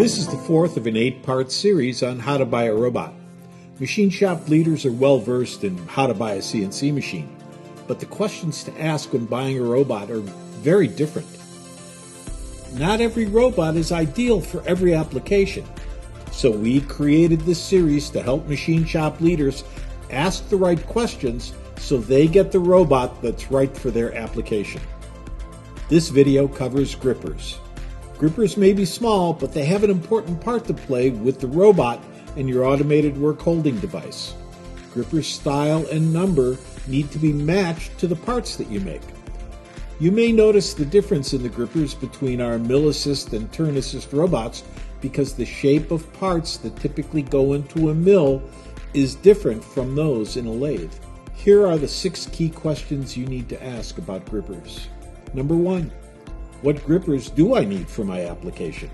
This is the fourth of an 8-part series on how to buy a robot. Machine shop leaders are well versed in how to buy a CNC machine, but the questions to ask when buying a robot are very different. Not every robot is ideal for every application, so we created this series to help machine shop leaders ask the right questions so they get the robot that's right for their application. This video covers grippers. Grippers may be small, but they have an important part to play with the robot and your automated work holding device. Gripper style and number need to be matched to the parts that you make. You may notice the difference in the grippers between our mill assist and turn assist robots because the shape of parts that typically go into a mill is different from those in a lathe. Here are the 6 key questions you need to ask about grippers. Number 1. What grippers do I need for my application?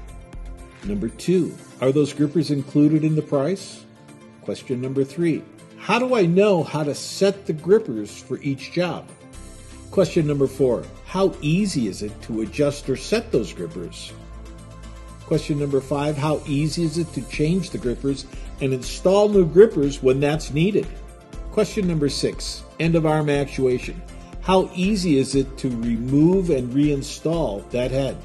Number 2. Are those grippers included in the price? Question number 3. How do I know how to set the grippers for each job? Question number 4. How easy is it to adjust or set those grippers? Question number 5. How easy is it to change the grippers and install new grippers when that's needed? Question number 6. End of arm actuation. How easy is it to remove and reinstall that head?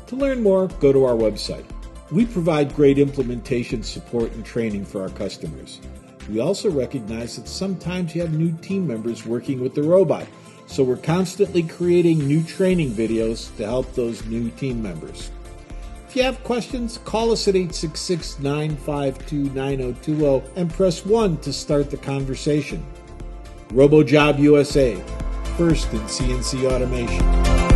To learn more, go to our website. We provide great implementation support and training for our customers. We also recognize that sometimes you have new team members working with the robot, so we're constantly creating new training videos to help those new team members. If you have questions, call us at 866-952-9020 and press 1 to start the conversation. RoboJob USA, first in CNC automation.